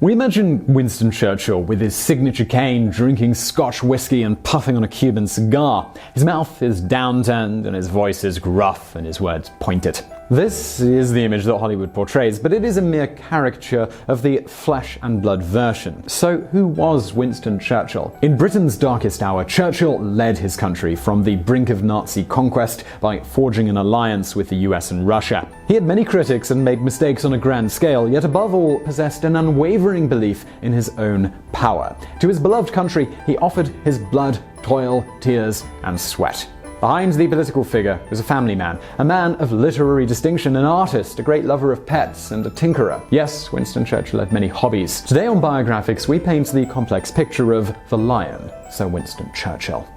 We imagine Winston Churchill with his signature cane, drinking Scotch whiskey and puffing on a Cuban cigar. His mouth is downturned and his voice is gruff and his words pointed. This is the image that Hollywood portrays, but it is a mere caricature of the flesh and blood version. So who was Winston Churchill? In Britain's darkest hour, Churchill led his country from the brink of Nazi conquest by forging an alliance with the US and Russia. He had many critics and made mistakes on a grand scale, yet above all possessed an unwavering belief in his own power. To his beloved country, he offered his blood, toil, tears, and sweat. Behind the political figure was a family man, a man of literary distinction, an artist, a great lover of pets, and a tinkerer. Yes, Winston Churchill had many hobbies. Today on Biographics, we paint the complex picture of the lion, Sir Winston Churchill.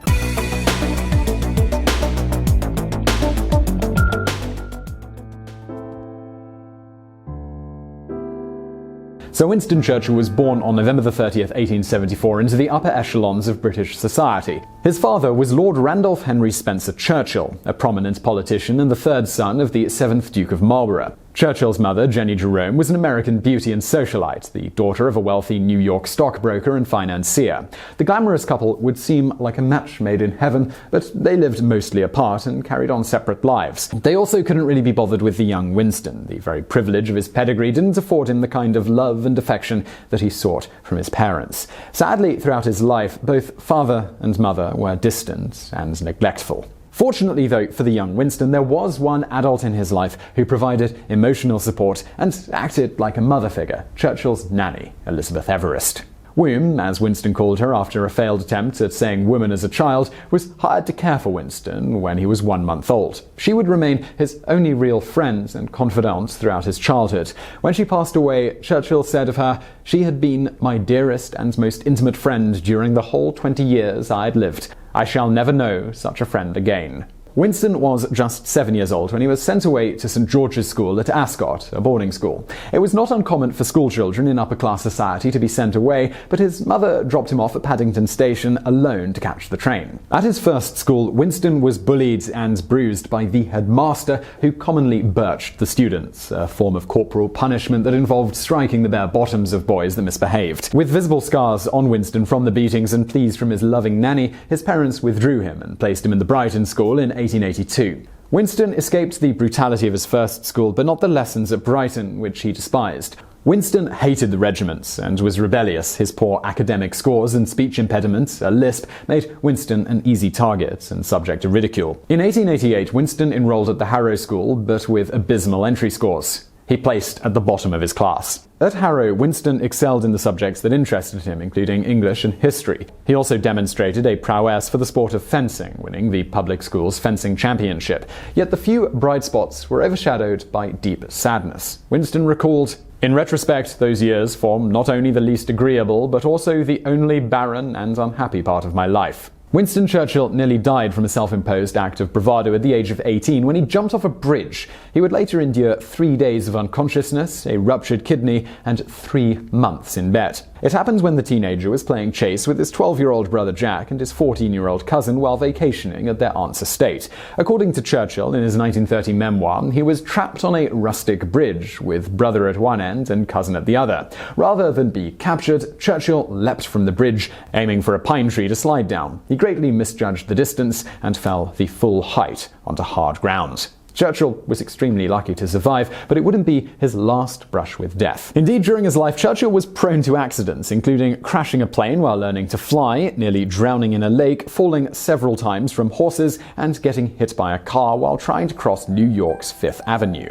Sir Winston Churchill was born on November 30th, 1874 into the upper echelons of British society. His father was Lord Randolph Henry Spencer Churchill, a prominent politician and the third son of the 7th Duke of Marlborough. Churchill's mother, Jenny Jerome, was an American beauty and socialite, the daughter of a wealthy New York stockbroker and financier. The glamorous couple would seem like a match made in heaven, but they lived mostly apart and carried on separate lives. They also couldn't really be bothered with the young Winston. The very privilege of his pedigree didn't afford him the kind of love and affection that he sought from his parents. Sadly, throughout his life, both father and mother were distant and neglectful. Fortunately, though, for the young Winston, there was one adult in his life who provided emotional support and acted like a mother figure: Churchill's nanny, Elizabeth Everest. Womb, as Winston called her after a failed attempt at saying woman as a child, was hired to care for Winston when he was 1 month old. She would remain his only real friend and confidant throughout his childhood. When she passed away, Churchill said of her, "She had been my dearest and most intimate friend during the whole 20 years I had lived. I shall never know such a friend again." Winston was just 7 years old when he was sent away to St. George's School at Ascot, a boarding school. It was not uncommon for schoolchildren in upper-class society to be sent away, but his mother dropped him off at Paddington Station alone to catch the train. At his first school, Winston was bullied and bruised by the headmaster, who commonly birched the students, a form of corporal punishment that involved striking the bare bottoms of boys that misbehaved. With visible scars on Winston from the beatings and pleas from his loving nanny, his parents withdrew him and placed him in the Brighton School in 1882. Winston escaped the brutality of his first school, but not the lessons at Brighton, which he despised. Winston hated the regiments and was rebellious. His poor academic scores and speech impediments, a lisp, made Winston an easy target and subject to ridicule. In 1888, Winston enrolled at the Harrow School, but with abysmal entry scores. He placed at the bottom of his class. At Harrow, Winston excelled in the subjects that interested him, including English and history. He also demonstrated a prowess for the sport of fencing, winning the public school's fencing championship. Yet the few bright spots were overshadowed by deep sadness. Winston recalled, "In retrospect, those years form not only the least agreeable, but also the only barren and unhappy part of my life." Winston Churchill nearly died from a self-imposed act of bravado at the age of 18 when he jumped off a bridge. He would later endure 3 days of unconsciousness, a ruptured kidney, and 3 months in bed. It happened when the teenager was playing chase with his 12-year-old brother Jack and his 14-year-old cousin while vacationing at their aunt's estate. According to Churchill in his 1930 memoir, he was trapped on a rustic bridge, with brother at one end and cousin at the other. Rather than be captured, Churchill leapt from the bridge, aiming for a pine tree to slide down. He greatly misjudged the distance and fell the full height onto hard ground. Churchill was extremely lucky to survive, but it wouldn't be his last brush with death. Indeed, during his life, Churchill was prone to accidents, including crashing a plane while learning to fly, nearly drowning in a lake, falling several times from horses, and getting hit by a car while trying to cross New York's Fifth Avenue.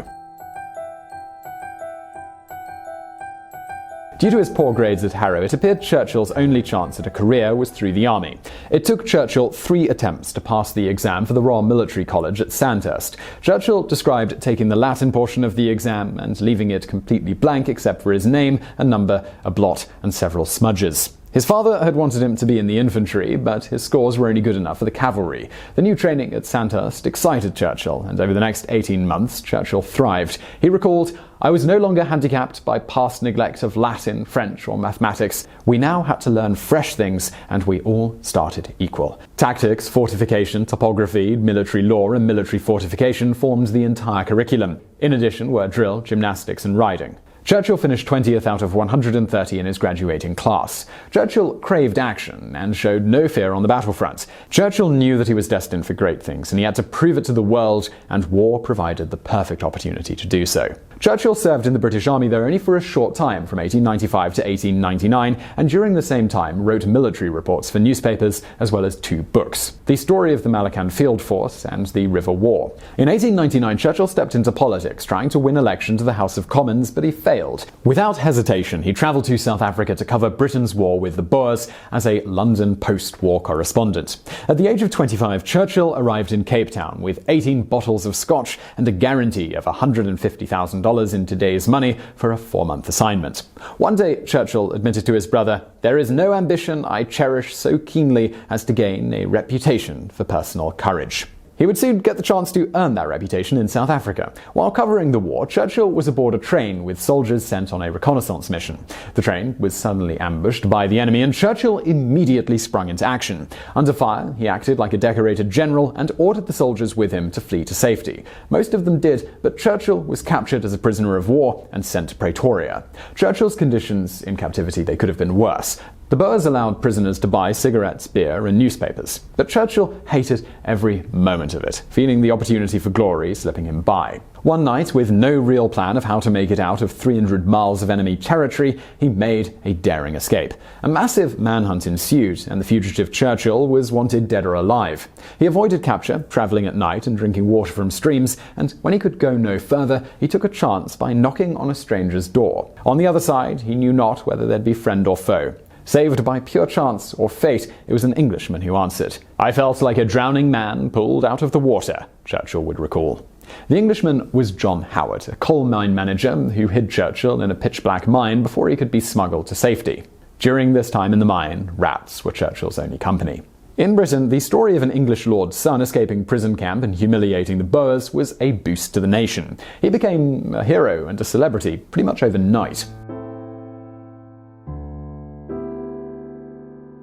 Due to his poor grades at Harrow, it appeared Churchill's only chance at a career was through the army. It took Churchill 3 attempts to pass the exam for the Royal Military College at Sandhurst. Churchill described taking the Latin portion of the exam and leaving it completely blank except for his name, a number, a blot, and several smudges. His father had wanted him to be in the infantry, but his scores were only good enough for the cavalry. The new training at Sandhurst excited Churchill, and over the next 18 months, Churchill thrived. He recalled, "I was no longer handicapped by past neglect of Latin, French, or mathematics. We now had to learn fresh things, and we all started equal. Tactics, fortification, topography, military law, and military fortification formed the entire curriculum. In addition were drill, gymnastics, and riding. Churchill finished 20th out of 130 in his graduating class. Churchill craved action and showed no fear on the battlefront. Churchill knew that he was destined for great things, and he had to prove it to the world, and war provided the perfect opportunity to do so. Churchill served in the British Army, though only for a short time, from 1895 to 1899, and during the same time wrote military reports for newspapers, as well as 2 books: The Story of the Malacan Field Force and The River War. In 1899, Churchill stepped into politics, trying to win election to the House of Commons, but he failed. Without hesitation, he travelled to South Africa to cover Britain's war with the Boers as a London post-war correspondent. At the age of 25, Churchill arrived in Cape Town with 18 bottles of scotch and a guarantee of $150,000 in today's money for a 4-month assignment. One day, Churchill admitted to his brother, "There is no ambition I cherish so keenly as to gain a reputation for personal courage." He would soon get the chance to earn that reputation in South Africa. While covering the war, Churchill was aboard a train with soldiers sent on a reconnaissance mission. The train was suddenly ambushed by the enemy, and Churchill immediately sprung into action. Under fire, he acted like a decorated general and ordered the soldiers with him to flee to safety. Most of them did, but Churchill was captured as a prisoner of war and sent to Pretoria. Churchill's conditions in captivity, they could have been worse. The Boers allowed prisoners to buy cigarettes, beer, and newspapers. But Churchill hated every moment of it, feeling the opportunity for glory slipping him by. One night, with no real plan of how to make it out of 300 miles of enemy territory, he made a daring escape. A massive manhunt ensued, and the fugitive Churchill was wanted dead or alive. He avoided capture, travelling at night and drinking water from streams, and when he could go no further, he took a chance by knocking on a stranger's door. On the other side, he knew not whether there'd be friend or foe. Saved by pure chance or fate, it was an Englishman who answered. "I felt like a drowning man pulled out of the water," Churchill would recall. The Englishman was John Howard, a coal mine manager who hid Churchill in a pitch-black mine before he could be smuggled to safety. During this time in the mine, rats were Churchill's only company. In Britain, the story of an English lord's son escaping prison camp and humiliating the Boers was a boost to the nation. He became a hero and a celebrity pretty much overnight.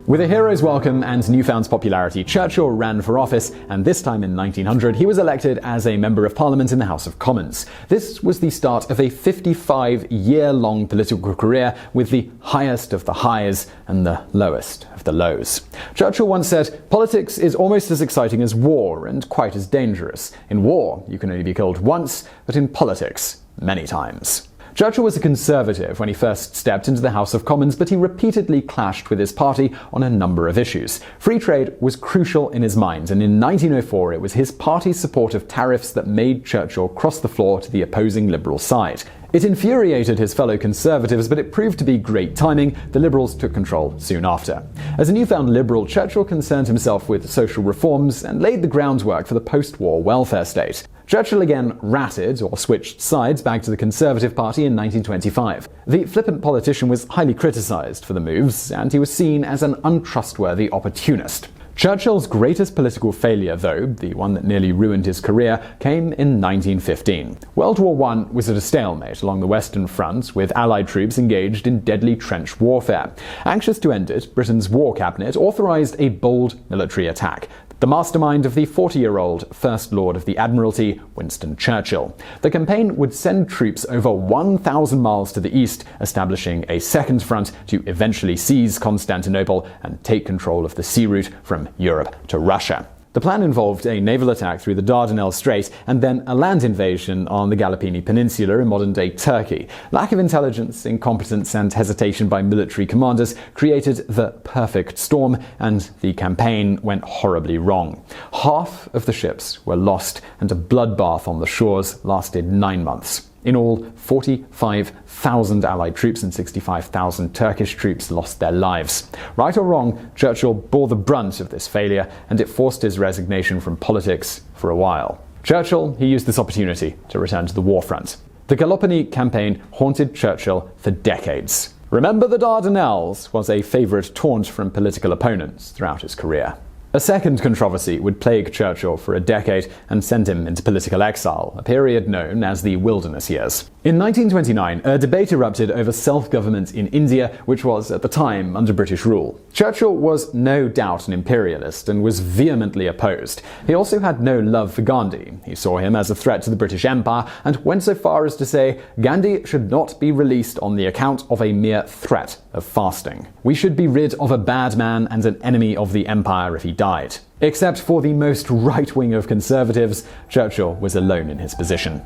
With a hero's welcome and newfound popularity, Churchill ran for office, and this time in 1900 he was elected as a Member of Parliament in the House of Commons. This was the start of a 55-year-long political career with the highest of the highs and the lowest of the lows. Churchill once said, "Politics is almost as exciting as war and quite as dangerous. In war, you can only be killed once, but in politics, many times." Churchill was a conservative when he first stepped into the House of Commons, but he repeatedly clashed with his party on a number of issues. Free trade was crucial in his mind, and in 1904 it was his party's support of tariffs that made Churchill cross the floor to the opposing Liberal side. It infuriated his fellow Conservatives, but it proved to be great timing. The Liberals took control soon after. As a newfound Liberal, Churchill concerned himself with social reforms and laid the groundwork for the post-war welfare state. Churchill again ratted or switched sides back to the Conservative Party in 1925. The flippant politician was highly criticised for the moves, and he was seen as an untrustworthy opportunist. Churchill's greatest political failure, though, the one that nearly ruined his career, came in 1915. World War I was at a stalemate along the Western Front, with Allied troops engaged in deadly trench warfare. Anxious to end it, Britain's War Cabinet authorised a bold military attack. The mastermind of the 40-year-old First Lord of the Admiralty, Winston Churchill. The campaign would send troops over 1,000 miles to the east, establishing a second front to eventually seize Constantinople and take control of the sea route from Europe to Russia. The plan involved a naval attack through the Dardanelles Strait and then a land invasion on the Gallipoli Peninsula in modern-day Turkey. Lack of intelligence, incompetence, and hesitation by military commanders created the perfect storm, and the campaign went horribly wrong. Half of the ships were lost, and a bloodbath on the shores lasted 9 months. In all, 45,000 Allied troops and 65,000 Turkish troops lost their lives. Right or wrong, Churchill bore the brunt of this failure, and it forced his resignation from politics for a while. Churchill, he used this opportunity to return to the war front. The Gallipoli campaign haunted Churchill for decades. "Remember the Dardanelles" was a favourite taunt from political opponents throughout his career. A second controversy would plague Churchill for a decade and send him into political exile, a period known as the Wilderness Years. In 1929, a debate erupted over self-government in India, which was, at the time, under British rule. Churchill was no doubt an imperialist and was vehemently opposed. He also had no love for Gandhi. He saw him as a threat to the British Empire and went so far as to say Gandhi should not be released on the account of a mere threat of fasting. We should be rid of a bad man and an enemy of the empire if he died. Except for the most right-wing of conservatives, Churchill was alone in his position.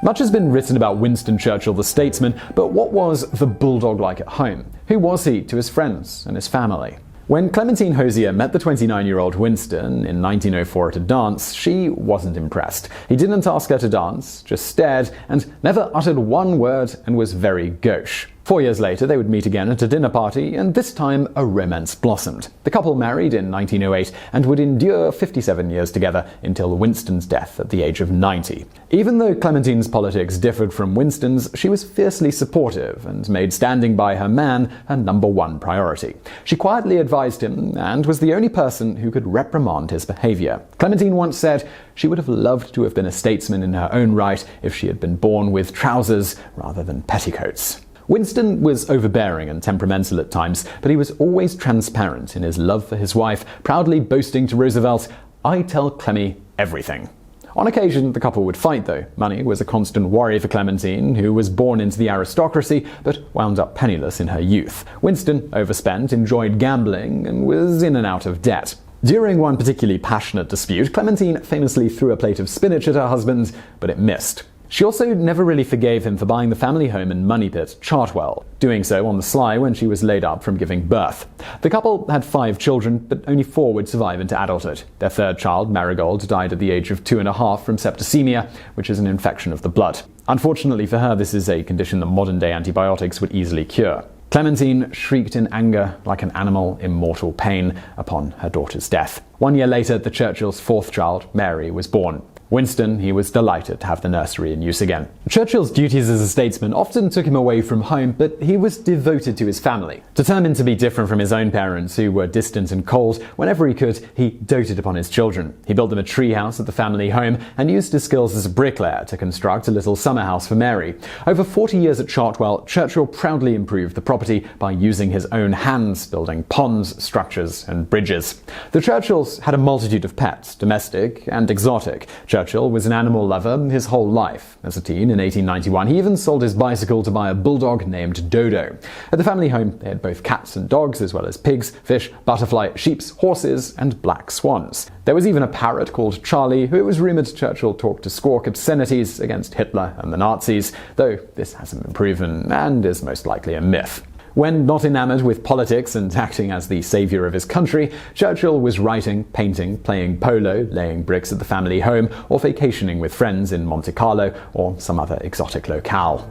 Much has been written about Winston Churchill the statesman, but what was the bulldog like at home? Who was he to his friends and his family? When Clementine Hozier met the 29-year-old Winston in 1904 at a dance, she wasn't impressed. He didn't ask her to dance, just stared, and never uttered one word, and was very gauche. 4 years later, they would meet again at a dinner party, and this time a romance blossomed. The couple married in 1908 and would endure 57 years together until Winston's death at the age of 90. Even though Clementine's politics differed from Winston's, she was fiercely supportive and made standing by her man her #1 priority. She quietly advised him and was the only person who could reprimand his behavior. Clementine once said she would have loved to have been a statesman in her own right if she had been born with trousers rather than petticoats. Winston was overbearing and temperamental at times, but he was always transparent in his love for his wife, proudly boasting to Roosevelt, "I tell Clemmy everything." On occasion, the couple would fight, though. Money was a constant worry for Clementine, who was born into the aristocracy, but wound up penniless in her youth. Winston overspent, enjoyed gambling, and was in and out of debt. During one particularly passionate dispute, Clementine famously threw a plate of spinach at her husband, but it missed. She also never really forgave him for buying the family home in Money Pit, Chartwell, doing so on the sly when she was laid up from giving birth. The couple had 5 children, but only 4 would survive into adulthood. Their 3rd child, Marigold, died at the age of 2.5 from septicemia, which is an infection of the blood. Unfortunately for her, this is a condition that modern-day antibiotics would easily cure. Clementine shrieked in anger like an animal in mortal pain upon her daughter's death. 1 year later, the Churchills' 4th child, Mary, was born. Winston, he was delighted to have the nursery in use again. Churchill's duties as a statesman often took him away from home, but he was devoted to his family. Determined to be different from his own parents, who were distant and cold, whenever he could, he doted upon his children. He built them a treehouse at the family home and used his skills as a bricklayer to construct a little summer house for Mary. Over 40 years at Chartwell, Churchill proudly improved the property by using his own hands, building ponds, structures, and bridges. The Churchills had a multitude of pets, domestic and exotic. Churchill was an animal lover his whole life. As a teen in 1891, he even sold his bicycle to buy a bulldog named Dodo. At the family home, they had both cats and dogs, as well as pigs, fish, butterfly, sheep, horses, and black swans. There was even a parrot called Charlie, who it was rumoured Churchill talked to squawk obscenities against Hitler and the Nazis, though this hasn't been proven and is most likely a myth. When not enamored with politics and acting as the saviour of his country, Churchill was writing, painting, playing polo, laying bricks at the family home, or vacationing with friends in Monte Carlo or some other exotic locale.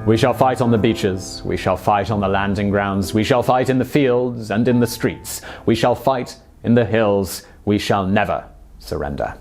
We shall fight on the beaches, we shall fight on the landing grounds, we shall fight in the fields and in the streets, we shall fight in the hills, we shall never surrender.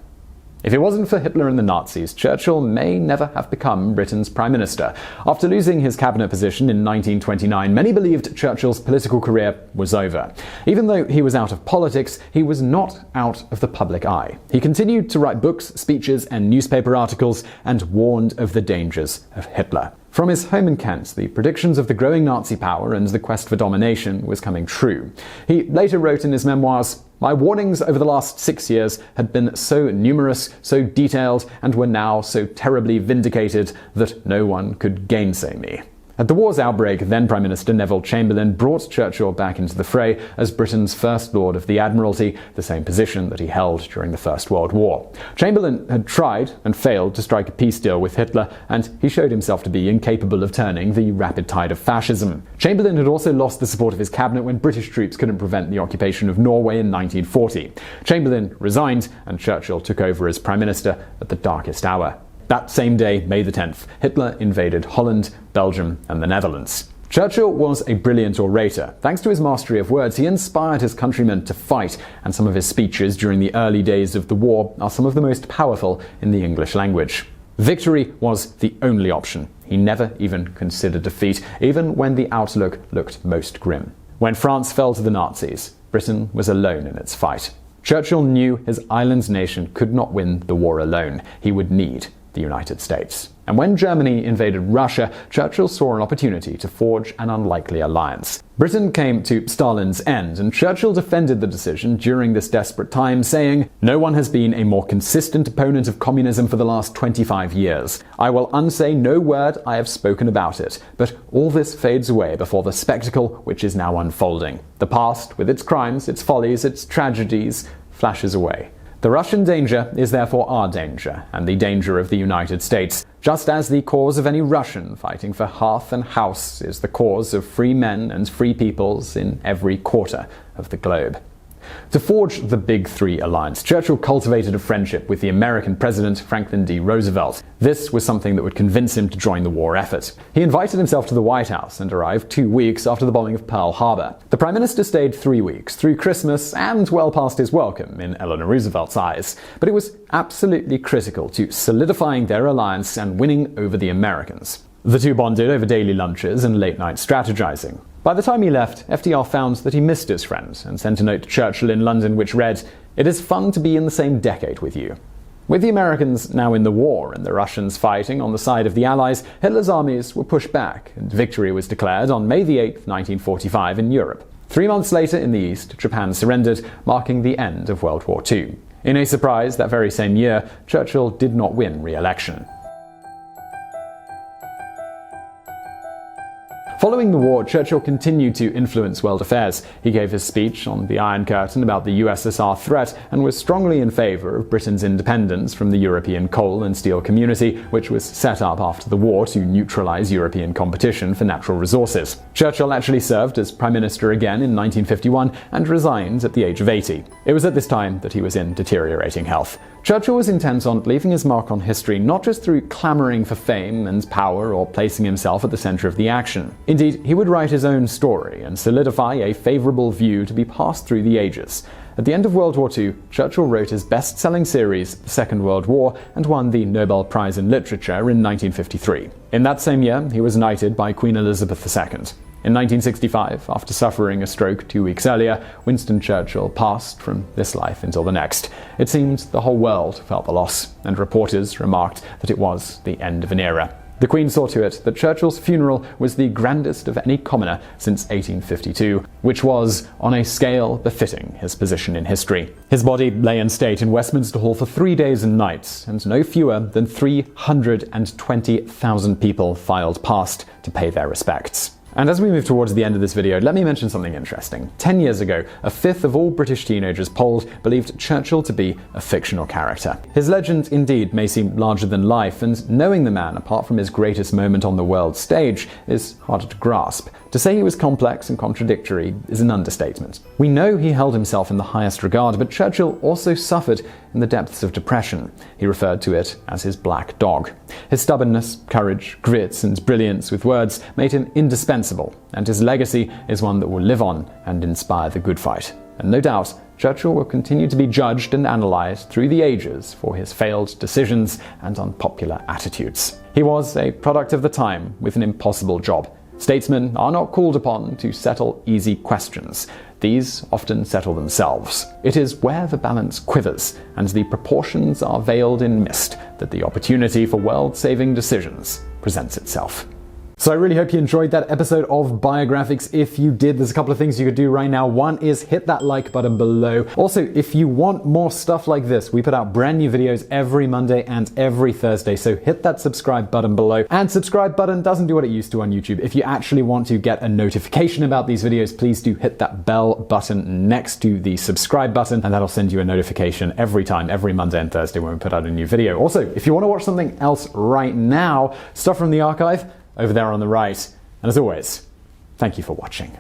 If it wasn't for Hitler and the Nazis, Churchill may never have become Britain's Prime Minister. After losing his cabinet position in 1929, many believed Churchill's political career was over. Even though he was out of politics, he was not out of the public eye. He continued to write books, speeches, and newspaper articles, and warned of the dangers of Hitler. From his home in Kent, the predictions of the growing Nazi power and the quest for domination was coming true. He later wrote in his memoirs, "My warnings over the last 6 years had been so numerous, so detailed, and were now so terribly vindicated that no one could gainsay me." At the war's outbreak, then Prime Minister Neville Chamberlain brought Churchill back into the fray as Britain's First Lord of the Admiralty, the same position that he held during the First World War. Chamberlain had tried and failed to strike a peace deal with Hitler, and he showed himself to be incapable of turning the rapid tide of fascism. Chamberlain had also lost the support of his cabinet when British troops couldn't prevent the occupation of Norway in 1940. Chamberlain resigned, and Churchill took over as Prime Minister at the darkest hour. That same day, May the 10th, Hitler invaded Holland, Belgium, and the Netherlands. Churchill was a brilliant orator. Thanks to his mastery of words, he inspired his countrymen to fight, and some of his speeches during the early days of the war are some of the most powerful in the English language. Victory was the only option. He never even considered defeat, even when the outlook looked most grim. When France fell to the Nazis, Britain was alone in its fight. Churchill knew his island nation could not win the war alone. He would need the United States. And when Germany invaded Russia, Churchill saw an opportunity to forge an unlikely alliance. Britain came to Stalin's end, and Churchill defended the decision during this desperate time, saying, "No one has been a more consistent opponent of communism for the last 25 years. I will unsay no word I have spoken about it, but all this fades away before the spectacle which is now unfolding. The past, with its crimes, its follies, its tragedies, flashes away. The Russian danger is therefore our danger, and the danger of the United States, just as the cause of any Russian fighting for hearth and house is the cause of free men and free peoples in every quarter of the globe." To forge the Big Three alliance, Churchill cultivated a friendship with the American President Franklin D. Roosevelt. This was something that would convince him to join the war effort. He invited himself to the White House and arrived 2 weeks after the bombing of Pearl Harbor. The Prime Minister stayed 3 weeks, through Christmas and well past his welcome in Eleanor Roosevelt's eyes. But it was absolutely critical to solidifying their alliance and winning over the Americans. The two bonded over daily lunches and late-night strategizing. By the time he left, FDR found that he missed his friend and sent a note to Churchill in London which read, "It is fun to be in the same decade with you." With the Americans now in the war and the Russians fighting on the side of the Allies, Hitler's armies were pushed back, and victory was declared on May 8, 1945 in Europe. 3 months later in the East, Japan surrendered, marking the end of World War II. In a surprise, that very same year, Churchill did not win re-election. Following the war, Churchill continued to influence world affairs. He gave his speech on the Iron Curtain about the USSR threat and was strongly in favor of Britain's independence from the European coal and steel community, which was set up after the war to neutralize European competition for natural resources. Churchill actually served as Prime Minister again in 1951 and resigned at the age of 80. It was at this time that he was in deteriorating health. Churchill was intent on leaving his mark on history not just through clamoring for fame and power or placing himself at the center of the action. Indeed, he would write his own story and solidify a favorable view to be passed through the ages. At the end of World War II, Churchill wrote his best-selling series, The Second World War, and won the Nobel Prize in Literature in 1953. In that same year, he was knighted by Queen Elizabeth II. In 1965, after suffering a stroke 2 weeks earlier, Winston Churchill passed from this life until the next. It seemed the whole world felt the loss, and reporters remarked that it was the end of an era. The Queen saw to it that Churchill's funeral was the grandest of any commoner since 1852, which was on a scale befitting his position in history. His body lay in state in Westminster Hall for 3 days and nights, and no fewer than 320,000 people filed past to pay their respects. And as we move towards the end of this video, let me mention something interesting. 10 years ago, a fifth of all British teenagers polled believed Churchill to be a fictional character. His legend indeed may seem larger than life, and knowing the man, apart from his greatest moment on the world stage, is harder to grasp. To say he was complex and contradictory is an understatement. We know he held himself in the highest regard, but Churchill also suffered in the depths of depression. He referred to it as his black dog. His stubbornness, courage, grit, and brilliance with words made him indispensable, and his legacy is one that will live on and inspire the good fight. And no doubt, Churchill will continue to be judged and analysed through the ages for his failed decisions and unpopular attitudes. He was a product of the time with an impossible job. Statesmen are not called upon to settle easy questions. These often settle themselves. It is where the balance quivers and the proportions are veiled in mist that the opportunity for world-saving decisions presents itself. So I really hope you enjoyed that episode of Biographics. If you did, there's a couple of things you could do right now. One is hit that like button below. Also, if you want more stuff like this, we put out brand new videos every Monday and every Thursday, so hit that subscribe button below. And subscribe button doesn't do what it used to on YouTube. If you actually want to get a notification about these videos, please do hit that bell button next to the subscribe button, and that'll send you a notification every time, every Monday and Thursday when we put out a new video. Also, if you want to watch something else right now, stuff from the archive, over there on the right. And as always, thank you for watching.